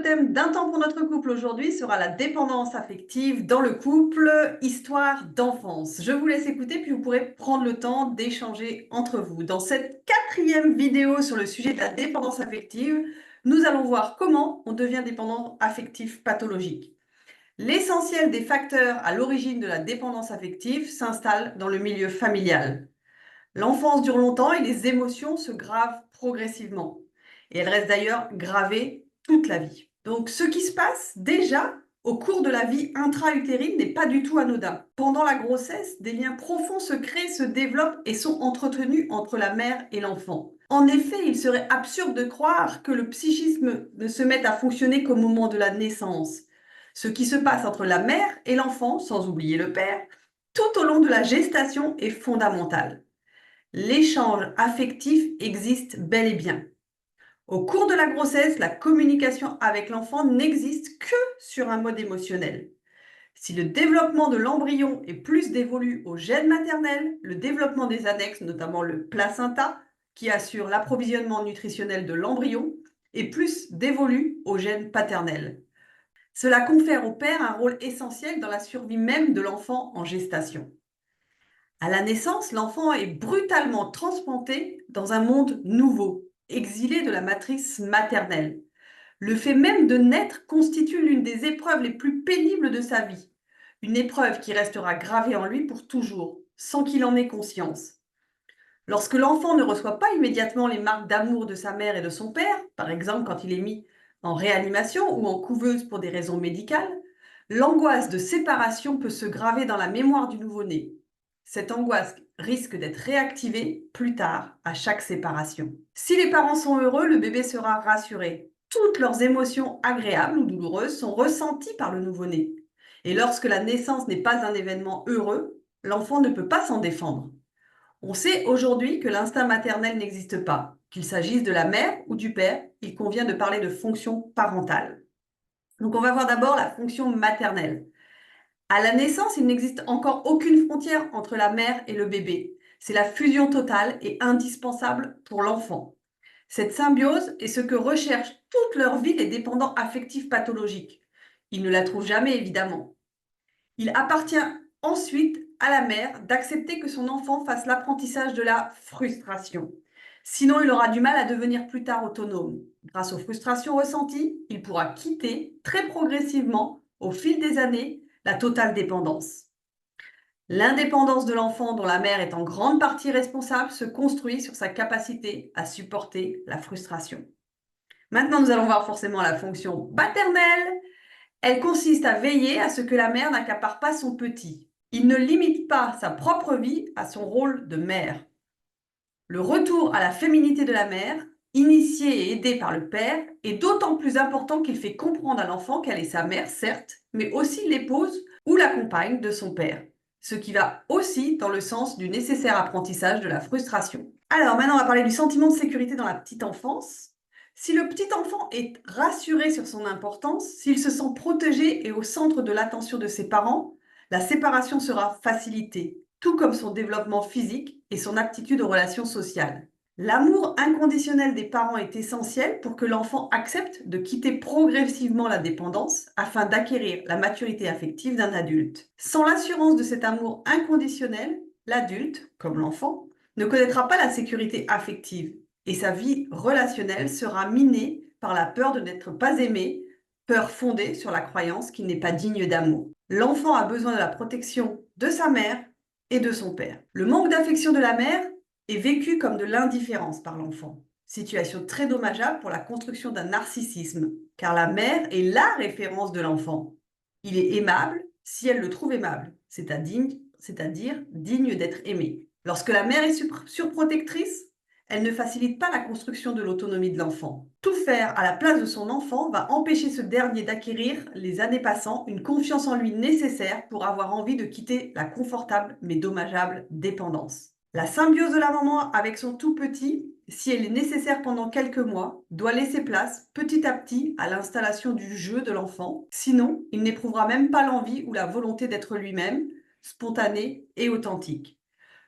le thème d'un temps pour notre couple aujourd'hui sera la dépendance affective dans le couple, histoire d'enfance. Je vous laisse écouter puis vous pourrez prendre le temps d'échanger entre vous. Dans cette quatrième vidéo sur le sujet de la dépendance affective, nous allons voir comment on devient dépendant affectif pathologique. L'essentiel des facteurs à l'origine de la dépendance affective s'installe dans le milieu familial. L'enfance dure longtemps et les émotions se gravent progressivement. Et elles restent d'ailleurs gravées toute la vie. Donc ce qui se passe déjà au cours de la vie intra-utérine n'est pas du tout anodin. Pendant la grossesse, des liens profonds se créent, se développent et sont entretenus entre la mère et l'enfant. En effet, il serait absurde de croire que le psychisme ne se mette à fonctionner qu'au moment de la naissance. Ce qui se passe entre la mère et l'enfant, sans oublier le père, tout au long de la gestation est fondamental. L'échange affectif existe bel et bien. Au cours de la grossesse, la communication avec l'enfant n'existe que sur un mode émotionnel. Si le développement de l'embryon est plus dévolu au gène maternel, le développement des annexes, notamment le placenta, qui assure l'approvisionnement nutritionnel de l'embryon, est plus dévolu au gène paternel. Cela confère au père un rôle essentiel dans la survie même de l'enfant en gestation. À la naissance, l'enfant est brutalement transplanté dans un monde nouveau, exilé de la matrice maternelle. Le fait même de naître constitue l'une des épreuves les plus pénibles de sa vie. Une épreuve qui restera gravée en lui pour toujours, sans qu'il en ait conscience. Lorsque l'enfant ne reçoit pas immédiatement les marques d'amour de sa mère et de son père, par exemple quand il est mis en réanimation ou en couveuse pour des raisons médicales, l'angoisse de séparation peut se graver dans la mémoire du nouveau-né. Cette angoisse risque d'être réactivée plus tard à chaque séparation. Si les parents sont heureux, le bébé sera rassuré. Toutes leurs émotions agréables ou douloureuses sont ressenties par le nouveau-né. Et lorsque la naissance n'est pas un événement heureux, l'enfant ne peut pas s'en défendre. On sait aujourd'hui que l'instinct maternel n'existe pas. Qu'il s'agisse de la mère ou du père, il convient de parler de fonction parentale. Donc on va voir d'abord la fonction maternelle. À la naissance, il n'existe encore aucune frontière entre la mère et le bébé. C'est la fusion totale et indispensable pour l'enfant. Cette symbiose est ce que recherchent toute leur vie les dépendants affectifs pathologiques. Ils ne la trouvent jamais, évidemment. Il appartient ensuite à la mère d'accepter que son enfant fasse l'apprentissage de la frustration. Sinon, il aura du mal à devenir plus tard autonome. Grâce aux frustrations ressenties, il pourra quitter très progressivement, au fil des années, la totale dépendance. L'indépendance de l'enfant, dont la mère est en grande partie responsable, se construit sur sa capacité à supporter la frustration. Maintenant, nous allons voir forcément la fonction paternelle. Elle consiste à veiller à ce que la mère n'accapare pas son petit. Il ne limite pas sa propre vie à son rôle de mère. Le retour à la féminité de la mère, initiée et aidée par le père, est d'autant plus important qu'il fait comprendre à l'enfant qu'elle est sa mère, certes, mais aussi l'épouse ou la compagne de son père. Ce qui va aussi dans le sens du nécessaire apprentissage de la frustration. Alors maintenant, on va parler du sentiment de sécurité dans la petite enfance. Si le petit enfant est rassuré sur son importance, s'il se sent protégé et au centre de l'attention de ses parents, la séparation sera facilitée, tout comme son développement physique et son aptitude aux relations sociales. L'amour inconditionnel des parents est essentiel pour que l'enfant accepte de quitter progressivement la dépendance afin d'acquérir la maturité affective d'un adulte. Sans l'assurance de cet amour inconditionnel, l'adulte, comme l'enfant, ne connaîtra pas la sécurité affective et sa vie relationnelle sera minée par la peur de n'être pas aimé, peur fondée sur la croyance qu'il n'est pas digne d'amour. L'enfant a besoin de la protection de sa mère et de son père. Le manque d'affection de la mère est vécu comme de l'indifférence par l'enfant. Situation très dommageable pour la construction d'un narcissisme, car la mère est la référence de l'enfant. Il est aimable si elle le trouve aimable, c'est-à-dire digne d'être aimé. Lorsque la mère est surprotectrice, elle ne facilite pas la construction de l'autonomie de l'enfant. Tout faire à la place de son enfant va empêcher ce dernier d'acquérir, les années passant, une confiance en lui nécessaire pour avoir envie de quitter la confortable mais dommageable dépendance. La symbiose de la maman avec son tout petit, si elle est nécessaire pendant quelques mois, doit laisser place petit à petit à l'installation du jeu de l'enfant. Sinon, il n'éprouvera même pas l'envie ou la volonté d'être lui-même, spontané et authentique.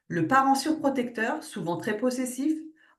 Le parent surprotecteur, souvent très possessif,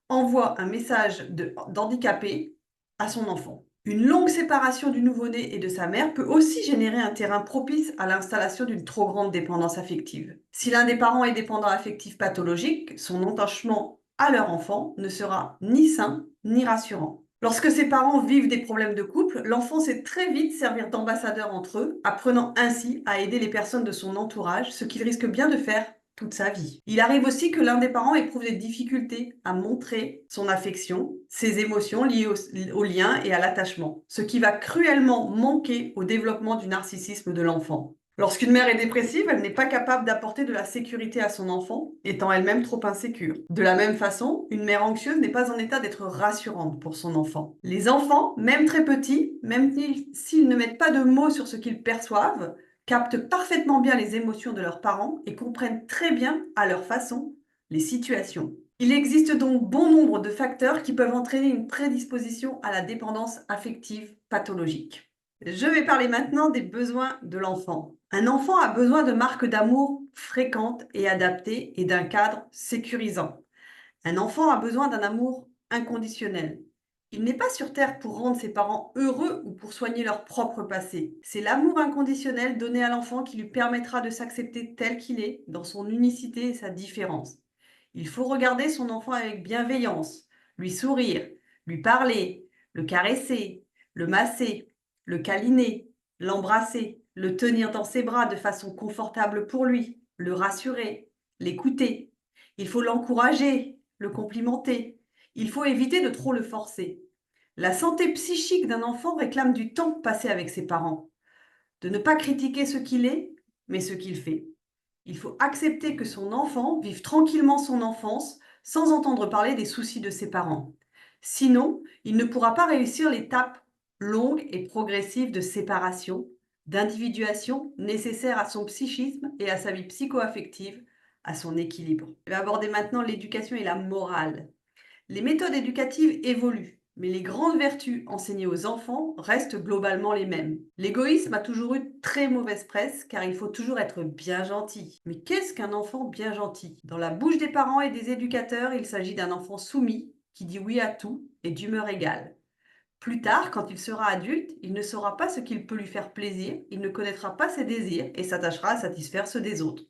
envoie un message d'handicapé à son enfant. Une longue séparation du nouveau-né et de sa mère peut aussi générer un terrain propice à l'installation d'une trop grande dépendance affective. Si l'un des parents est dépendant affectif pathologique, son attachement à leur enfant ne sera ni sain ni rassurant. Lorsque ces parents vivent des problèmes de couple, l'enfant sait très vite servir d'ambassadeur entre eux, apprenant ainsi à aider les personnes de son entourage, ce qu'il risque bien de faire toute sa vie. Il arrive aussi que l'un des parents éprouve des difficultés à montrer son affection, ses émotions liées au lien et à l'attachement, ce qui va cruellement manquer au développement du narcissisme de l'enfant. Lorsqu'une mère est dépressive, elle n'est pas capable d'apporter de la sécurité à son enfant, étant elle-même trop insécure. De la même façon, une mère anxieuse n'est pas en état d'être rassurante pour son enfant. Les enfants, même très petits, même s'ils ne mettent pas de mots sur ce qu'ils perçoivent, captent parfaitement bien les émotions de leurs parents et comprennent très bien, à leur façon, les situations. Il existe donc bon nombre de facteurs qui peuvent entraîner une prédisposition à la dépendance affective pathologique. Je vais parler maintenant des besoins de l'enfant. Un enfant a besoin de marques d'amour fréquentes et adaptées et d'un cadre sécurisant. Un enfant a besoin d'un amour inconditionnel. Il n'est pas sur Terre pour rendre ses parents heureux ou pour soigner leur propre passé. C'est l'amour inconditionnel donné à l'enfant qui lui permettra de s'accepter tel qu'il est, dans son unicité et sa différence. Il faut regarder son enfant avec bienveillance, lui sourire, lui parler, le caresser, le masser, le câliner, l'embrasser, le tenir dans ses bras de façon confortable pour lui, le rassurer, l'écouter. Il faut l'encourager, le complimenter. Il faut éviter de trop le forcer. La santé psychique d'un enfant réclame du temps passé avec ses parents. De ne pas critiquer ce qu'il est, mais ce qu'il fait. Il faut accepter que son enfant vive tranquillement son enfance sans entendre parler des soucis de ses parents. Sinon, il ne pourra pas réussir l'étape longue et progressive de séparation, d'individuation nécessaire à son psychisme et à sa vie psycho-affective, à son équilibre. Je vais aborder maintenant l'éducation et la morale. Les méthodes éducatives évoluent, mais les grandes vertus enseignées aux enfants restent globalement les mêmes. L'égoïsme a toujours eu très mauvaise presse car il faut toujours être bien gentil. Mais qu'est-ce qu'un enfant bien gentil? Dans la bouche des parents et des éducateurs, il s'agit d'un enfant soumis qui dit oui à tout et d'humeur égale. Plus tard, quand il sera adulte, il ne saura pas ce qu'il peut lui faire plaisir, il ne connaîtra pas ses désirs et s'attachera à satisfaire ceux des autres.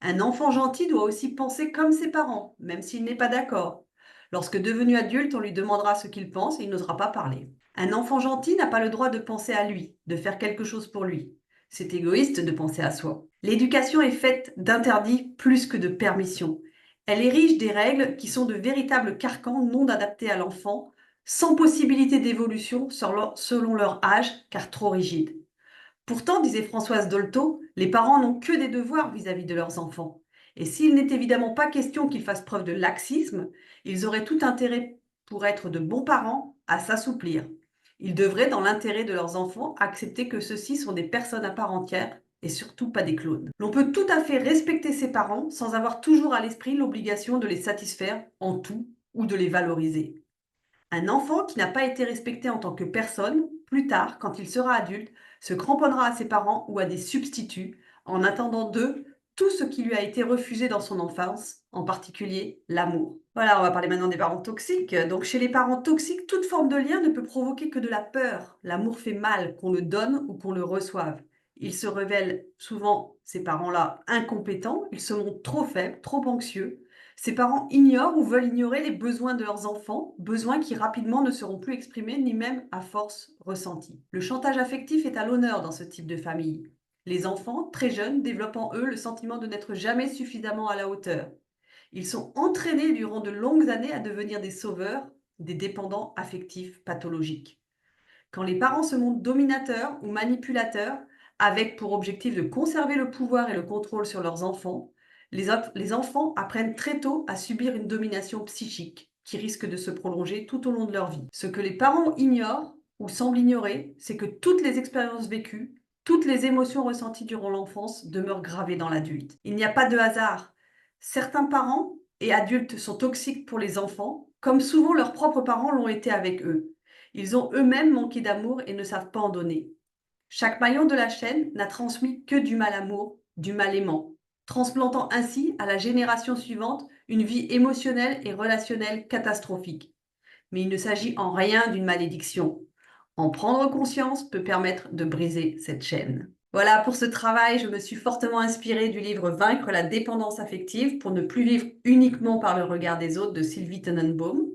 Un enfant gentil doit aussi penser comme ses parents, même s'il n'est pas d'accord. Lorsque devenu adulte, on lui demandera ce qu'il pense et il n'osera pas parler. Un enfant gentil n'a pas le droit de penser à lui, de faire quelque chose pour lui. C'est égoïste de penser à soi. L'éducation est faite d'interdits plus que de permissions. Elle érige des règles qui sont de véritables carcans non adaptés à l'enfant, sans possibilité d'évolution selon leur âge, car trop rigides. Pourtant, disait Françoise Dolto, les parents n'ont que des devoirs vis-à-vis de leurs enfants. Et s'il n'est évidemment pas question qu'ils fassent preuve de laxisme, ils auraient tout intérêt, pour être de bons parents, à s'assouplir. Ils devraient, dans l'intérêt de leurs enfants, accepter que ceux-ci sont des personnes à part entière et surtout pas des clones. L'on peut tout à fait respecter ses parents sans avoir toujours à l'esprit l'obligation de les satisfaire en tout ou de les valoriser. Un enfant qui n'a pas été respecté en tant que personne, plus tard, quand il sera adulte, se cramponnera à ses parents ou à des substituts en attendant d'eux tout ce qui lui a été refusé dans son enfance, en particulier l'amour. Voilà, on va parler maintenant des parents toxiques. Donc chez les parents toxiques, toute forme de lien ne peut provoquer que de la peur. L'amour fait mal, qu'on le donne ou qu'on le reçoive. Ils se révèlent souvent, ces parents-là, incompétents, ils se montrent trop faibles, trop anxieux. Ces parents ignorent ou veulent ignorer les besoins de leurs enfants, besoins qui rapidement ne seront plus exprimés ni même à force ressentis. Le chantage affectif est à l'honneur dans ce type de famille. Les enfants, très jeunes, développent en eux le sentiment de n'être jamais suffisamment à la hauteur. Ils sont entraînés durant de longues années à devenir des sauveurs, des dépendants affectifs pathologiques. Quand les parents se montrent dominateurs ou manipulateurs, avec pour objectif de conserver le pouvoir et le contrôle sur leurs enfants, les enfants apprennent très tôt à subir une domination psychique qui risque de se prolonger tout au long de leur vie. Ce que les parents ignorent ou semblent ignorer, c'est que toutes les expériences vécues, toutes les émotions ressenties durant l'enfance demeurent gravées dans l'adulte. Il n'y a pas de hasard. Certains parents et adultes sont toxiques pour les enfants, comme souvent leurs propres parents l'ont été avec eux. Ils ont eux-mêmes manqué d'amour et ne savent pas en donner. Chaque maillon de la chaîne n'a transmis que du mal-amour, du mal-aimant, transplantant ainsi à la génération suivante une vie émotionnelle et relationnelle catastrophique. Mais il ne s'agit en rien d'une malédiction. En prendre conscience peut permettre de briser cette chaîne. Voilà, pour ce travail, je me suis fortement inspirée du livre Vaincre la dépendance affective pour ne plus vivre uniquement par le regard des autres de Sylvie Tenenbaum.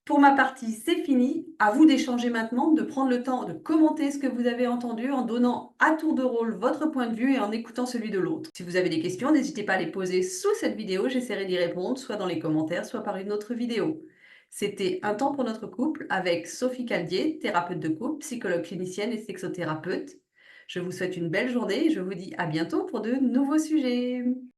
Pour ma partie, c'est fini. À vous d'échanger maintenant, de prendre le temps de commenter ce que vous avez entendu en donnant à tour de rôle votre point de vue et en écoutant celui de l'autre. Si vous avez des questions, n'hésitez pas à les poser sous cette vidéo. J'essaierai d'y répondre, soit dans les commentaires, soit par une autre vidéo. C'était Un temps pour notre couple avec Sophie Caldier, thérapeute de couple, psychologue clinicienne et sexothérapeute. Je vous souhaite une belle journée et je vous dis à bientôt pour de nouveaux sujets.